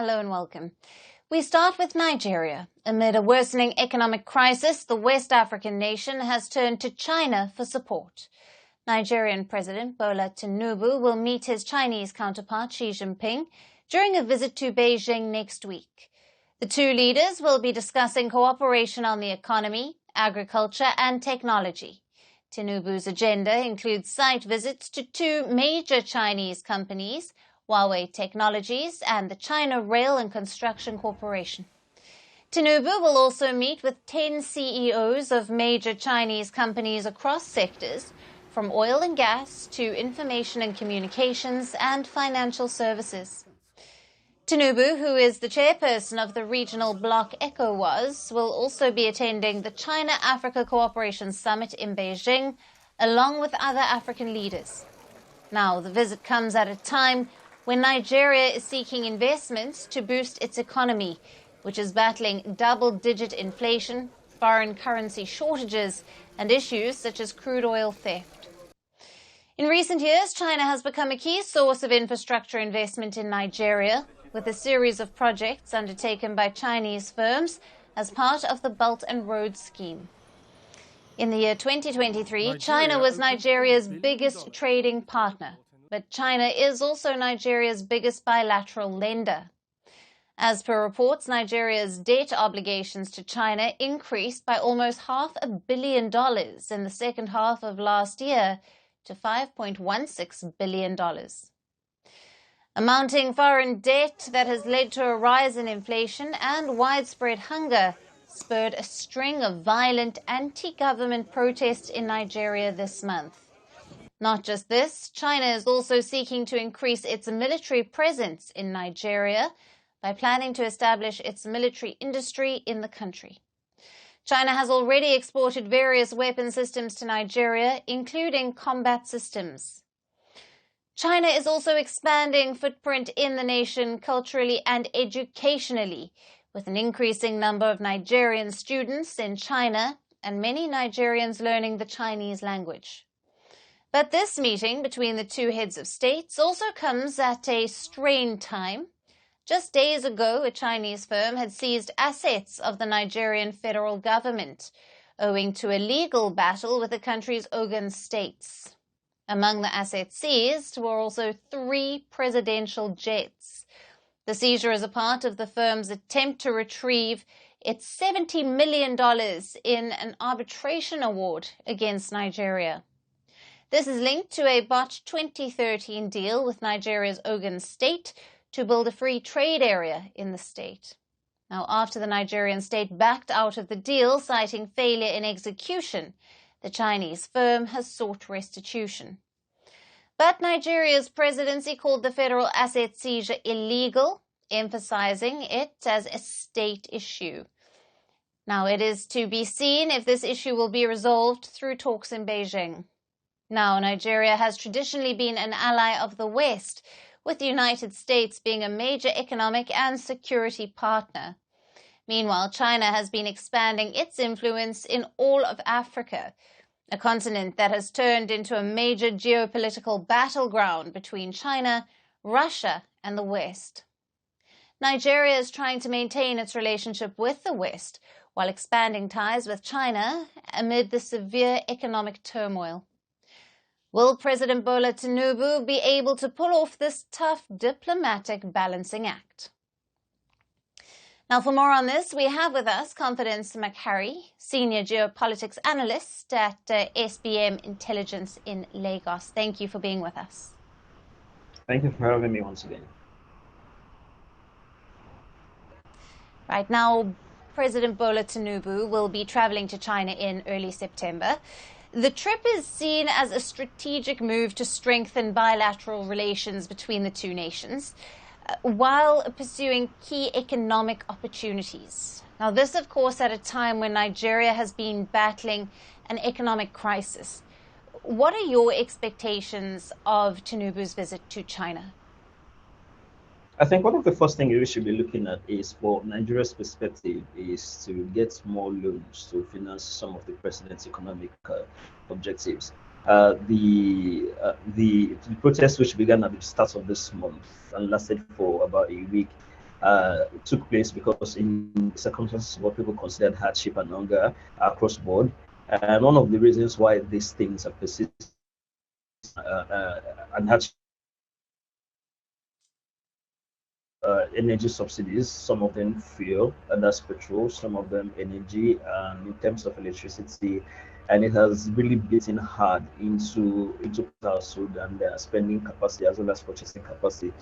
Hello and welcome. We start with Nigeria. Amid a worsening economic crisis, the West African nation has turned to China for support. Nigerian President Bola Tinubu will meet his Chinese counterpart Xi Jinping during a visit to Beijing next week. The two leaders will be discussing cooperation on the economy, agriculture and technology. Tinubu's agenda includes site visits to two major Chinese companies, Huawei Technologies and the China Rail and Construction Corporation. Tinubu will also meet with 10 CEOs of major Chinese companies across sectors, from oil and gas to information and communications and financial services. Tinubu, who is the chairperson of the regional bloc ECOWAS, will also be attending the China-Africa Cooperation Summit in Beijing, along with other African leaders. Now, the visit comes at a time when Nigeria is seeking investments to boost its economy, which is battling double-digit inflation, foreign currency shortages, and issues such as crude oil theft. In recent years, China has become a key source of infrastructure investment in Nigeria, with a series of projects undertaken by Chinese firms as part of the Belt and Road Scheme. In the year 2023, China was Nigeria's biggest trading partner. But China is also Nigeria's biggest bilateral lender. As per reports, Nigeria's debt obligations to China increased by almost $500 million in the second half of last year to $5.16 billion. A mounting foreign debt that has led to a rise in inflation and widespread hunger spurred a string of violent anti-government protests in Nigeria this month. Not just this, China is also seeking to increase its military presence in Nigeria by planning to establish its military industry in the country. China has already exported various weapon systems to Nigeria, including combat systems. China is also expanding footprint in the nation culturally and educationally, with an increasing number of Nigerian students in China and many Nigerians learning the Chinese language. But this meeting between the two heads of states also comes at a strained time. Just days ago, a Chinese firm had seized assets of the Nigerian federal government, owing to a legal battle with the country's Ogun states. Among the assets seized were also 3 presidential jets. The seizure is a part of the firm's attempt to retrieve its $70 million in an arbitration award against Nigeria. This is linked to a botched 2013 deal with Nigeria's Ogun state to build a free trade area in the state. Now, after the Nigerian state backed out of the deal, citing failure in execution, the Chinese firm has sought restitution. But Nigeria's presidency called the federal asset seizure illegal, emphasizing it as a state issue. Now, it is to be seen if this issue will be resolved through talks in Beijing. Now, Nigeria has traditionally been an ally of the West, with the United States being a major economic and security partner. Meanwhile, China has been expanding its influence in all of Africa, a continent that has turned into a major geopolitical battleground between China, Russia, and the West. Nigeria is trying to maintain its relationship with the West while expanding ties with China amid the severe economic turmoil. Will President Bola Tinubu be able to pull off this tough diplomatic balancing act? Now, for more on this, we have with us Confidence McHarry, Senior Geopolitics Analyst at SBM Intelligence in Lagos. Thank you for being with us. Thank you for having me once again. Right now, President Bola Tinubu will be traveling to China in early September. The trip is seen as a strategic move to strengthen bilateral relations between the two nations, while pursuing key economic opportunities. Now, this, of course, at a time when Nigeria has been battling an economic crisis. What are your expectations of Tinubu's visit to China? I think one of the first things we should be looking at is, for Nigeria's perspective, is to get more loans to finance some of the president's economic objectives. The protest, which began at the start of this month and lasted for about a week, took place because in circumstances what people considered hardship and hunger across board. And one of the reasons why these things have persisted and hardship energy subsidies, some of them fuel, and that's petrol, some of them energy, in terms of electricity, and it has really beaten hard into household and their spending capacity as well as purchasing capacity.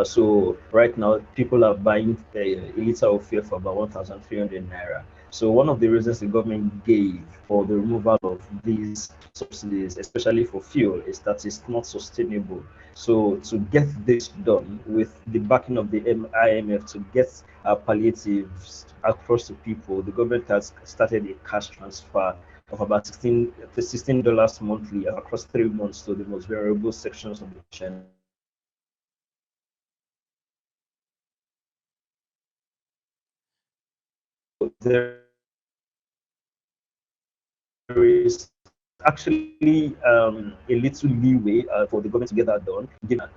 So right now, people are buying a liter of fuel for about 1,300 naira. So one of the reasons the government gave for the removal of these subsidies, especially for fuel, is that it's not sustainable. So to get this done with the backing of the IMF to get palliatives across to people, the government has started a cash transfer of about $16 monthly across 3 months to the most vulnerable sections of the nation. There is actually a little leeway for the government to get that done, given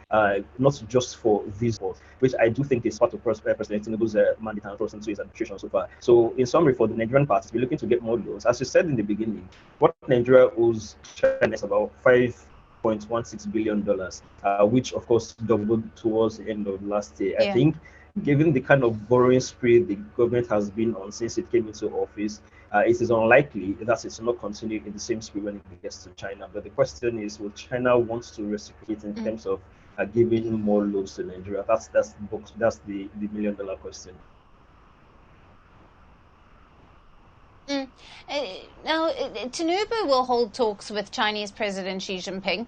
not just for this board, which I do think is part of President Tinubu's mandate and thrust into his administration so far. So, in summary, for the Nigerian party, we're looking to get more loans. As you said in the beginning, what Nigeria owes China is about $5.16 billion, which of course doubled towards the end of last year. I think, given the kind of borrowing spree the government has been on since it came into office, it is unlikely that it will not continue in the same speed when it gets to China. But the question is, will China want to reciprocate in terms of giving more loans to Nigeria? That's the $1 million question. Now, Tinubu will hold talks with Chinese President Xi Jinping,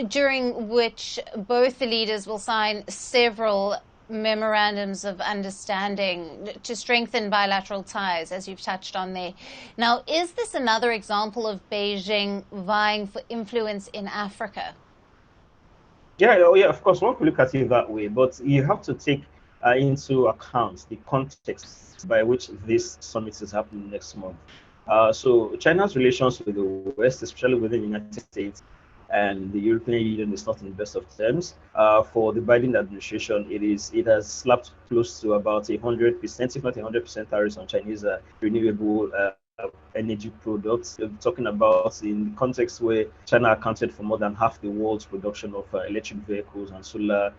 during which both the leaders will sign several memorandums of understanding to strengthen bilateral ties, as you've touched on there. Now, is this another example of Beijing vying for influence in Africa? Yeah, oh yeah, of course, one could look at it that way, but you have to take into account the context by which this summit is happening next month. So China's relations with the West, especially within the United States and the European Union, is not in the best of terms. For the Biden administration, it has slapped close to about 100%, if not 100% tariffs on Chinese renewable energy products. We're talking about in the context where China accounted for more than half the world's production of electric vehicles and solar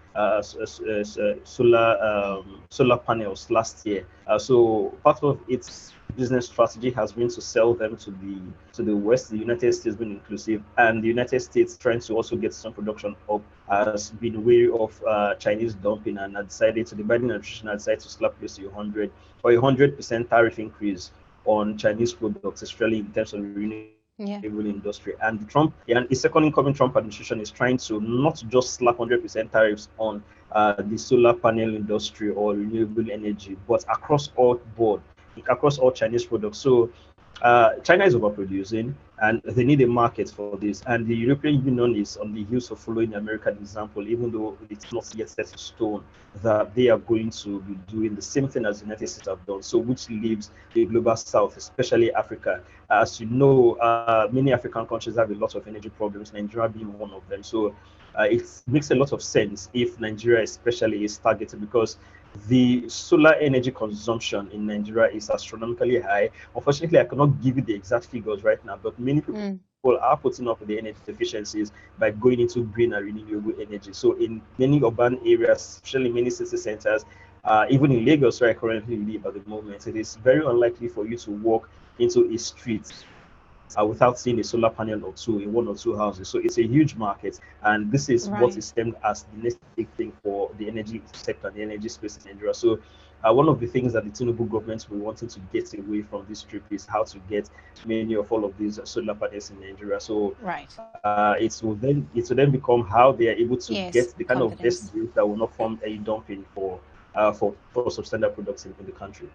panels last year. So part of its business strategy has been to sell them to the West, the United States being inclusive, and the United States trying to also get some production up has been wary of Chinese dumping and the Biden administration had decided to slap close to 100% tariff increase on Chinese products, especially in terms of renewable industry. And Trump and his second incoming Trump administration is trying to not just slap 100% tariffs on the solar panel industry or renewable energy, but across all Chinese products. So China is overproducing and they need a market for this. And the European Union is on the heels of following the American example, even though it's not yet set in stone that they are going to be doing the same thing as the United States have done. So which leaves the global south, especially Africa. As you know, many African countries have a lot of energy problems, Nigeria being one of them. So it makes a lot of sense if Nigeria especially is targeted, because the solar energy consumption in Nigeria is astronomically high. Unfortunately, I cannot give you the exact figures right now, but many people are putting up the energy efficiencies by going into green and renewable energy. So in many urban areas, especially many city centers, even in Lagos, where I currently live at the moment, it is very unlikely for you to walk into a street without seeing a solar panel or two in one or two houses. So it's a huge market, and this is what is termed as the next big thing for the energy sector and the energy space in Nigeria. So one of the things that the Tinubu government will wanting to get away from this trip is how to get many of all of these solar panels in Nigeria. So it will then become how they are able to get the kind of best deals that will not form a dumping for substandard products in the country.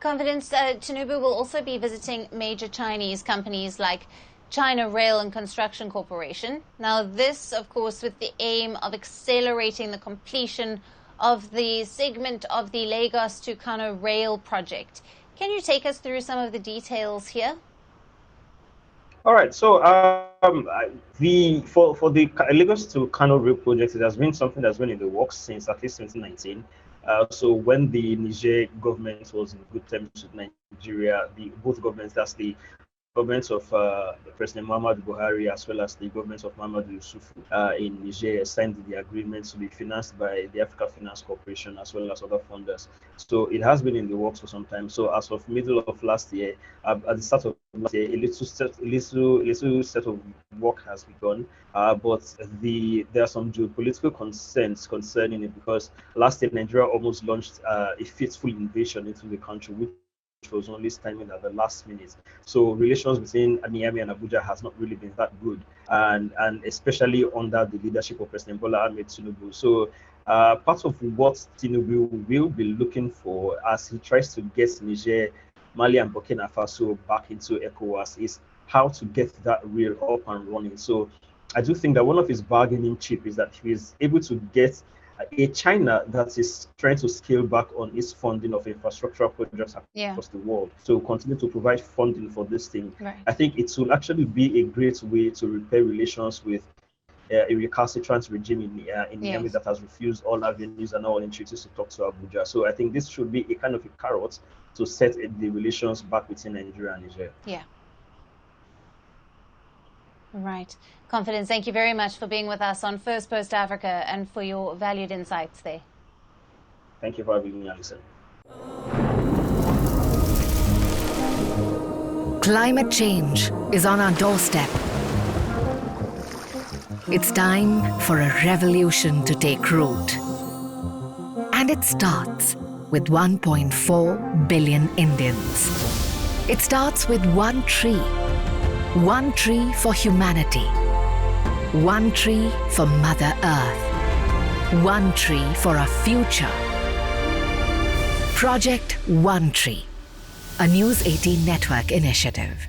Confidence. Tinubu will also be visiting major Chinese companies like China Rail and Construction Corporation. Now, this, of course, with the aim of accelerating the completion of the segment of the Lagos to Kano rail project. Can you take us through some of the details here? All right. So the for the Lagos to Kano Rail project, it has been something that's been in the works since at least 2019. So when the Niger government was in good terms with Nigeria, the both governments, that's the governments of President Muhammadu Buhari as well as the government of Muhammadu Yusufu in Niger signed the agreement to be financed by the Africa Finance Corporation as well as other funders. So it has been in the works for some time. So as of middle of last year, at the start of last year, a little set of work has begun. But there are some geopolitical concerns concerning it because last year Nigeria almost launched a fateful invasion into the country, which was only stymied at the last minute. So relations between Niamey and Abuja has not really been that good, and especially under the leadership of President Bola Tinubu. So part of what Tinubu will be looking for as he tries to get Niger, Mali, and Burkina Faso back into ECOWAS is how to get that rail up and running. So I do think that one of his bargaining chip is that he is able to get a China that is trying to scale back on its funding of infrastructural projects across the world. So continue to provide funding for this thing. Right. I think it will actually be a great way to repair relations with a recalcitrant regime in Niamey that has refused all avenues and all entreaties to talk to Abuja. So I think this should be a kind of a carrot to set the relations back between Nigeria and Niger. Yeah. Right. Confidence, thank you very much for being with us on Firstpost Africa and for your valued insights there. Thank you for having me, Alison. Climate change is on our doorstep. It's time for a revolution to take root. And it starts with 1.4 billion Indians. It starts with one tree. One tree for humanity. One tree for Mother Earth. One tree for our future. Project One Tree, a News 18 network initiative.